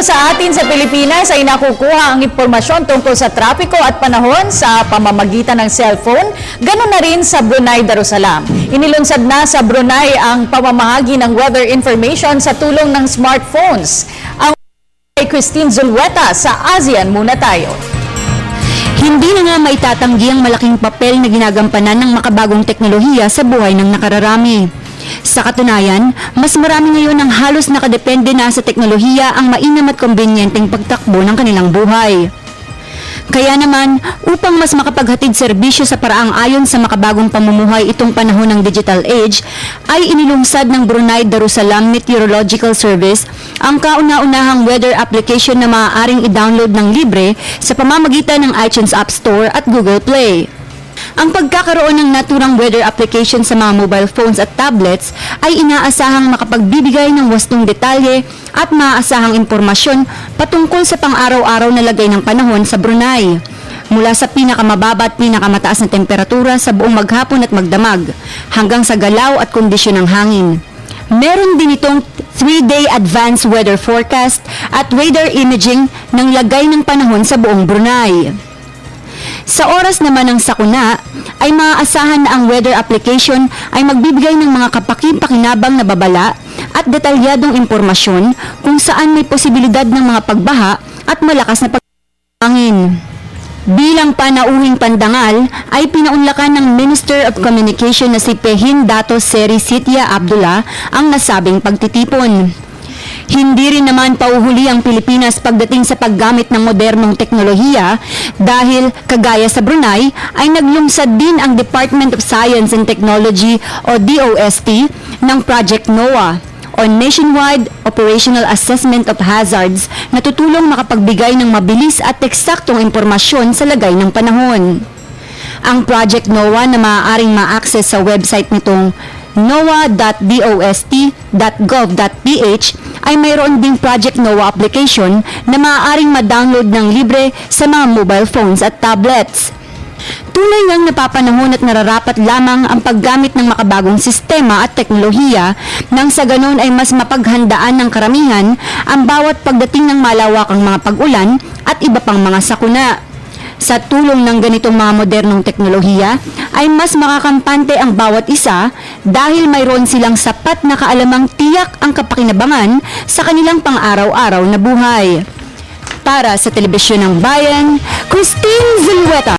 sa atin sa Pilipinas ay nakukuha ang impormasyon tungkol sa trapiko at panahon sa pamamagitan ng cellphone, ganoon na rin sa Brunei Darussalam. Inilunsad na sa Brunei ang pamamahagi ng weather information sa tulong ng smartphones. Ang kay Christine Zulueta sa ASEAN muna tayo. Hindi na nga maitatanggi ang malaking papel na ginagampanan ng makabagong teknolohiya sa buhay ng nakararami. Sa katunayan, mas marami ngayon ang halos nakadepende na sa teknolohiya ang mainam at kumbinyenteng pagtakbo ng kanilang buhay. Kaya naman, upang mas makapaghatid serbisyo sa paraang ayon sa makabagong pamumuhay itong panahon ng digital age, ay inilungsad ng Brunei Darussalam Meteorological Service ang kauna-unahang weather application na maaaring i-download ng libre sa pamamagitan ng iTunes App Store at Google Play. Ang pagkakaroon ng naturang weather application sa mga mobile phones at tablets ay inaasahang makapagbibigay ng wastong detalye at maaasahang impormasyon patungkol sa pang-araw-araw na lagay ng panahon sa Brunei. Mula sa pinakamababa at pinakamataas na temperatura sa buong maghapon at magdamag, hanggang sa galaw at kondisyon ng hangin. Meron din itong 3-day advanced weather forecast at radar imaging ng lagay ng panahon sa buong Brunei. Sa oras naman ng sakuna, ay maaasahan na ang weather application ay magbibigay ng mga kapaki-pakinabang na babala at detalyadong impormasyon kung saan may posibilidad ng mga pagbaha at malakas na paghangin. Bilang panauhing pandangal, ay pinaunlakan ng Minister of Communication na si Pehin Dato Seri Sitya Abdullah ang nasabing pagtitipon. Hindi rin naman pauhuli ang Pilipinas pagdating sa paggamit ng modernong teknolohiya dahil kagaya sa Brunei ay naglungsad din ang Department of Science and Technology o DOST ng Project NOAA o Nationwide Operational Assessment of Hazards na tutulong makapagbigay ng mabilis at eksaktong impormasyon sa lagay ng panahon. Ang Project NOAA na maaaring ma-access sa website nitong noaa.dost.gov.ph ay mayroon ding Project NOAA application na maaaring ma-download ng libre sa mga mobile phones at tablets. Tunay ngang napapanahon at nararapat lamang ang paggamit ng makabagong sistema at teknolohiya nang sa ganon ay mas mapaghandaan ng karamihan ang bawat pagdating ng malawakang mga pag-ulan at iba pang mga sakuna. Sa tulong ng ganitong mga modernong teknolohiya, ay mas makakampante ang bawat isa dahil mayroon silang sapat na kaalamang tiyak ang kapakinabangan sa kanilang pang-araw-araw na buhay. Para sa Telebisyon ng Bayan, Christine Zulueta.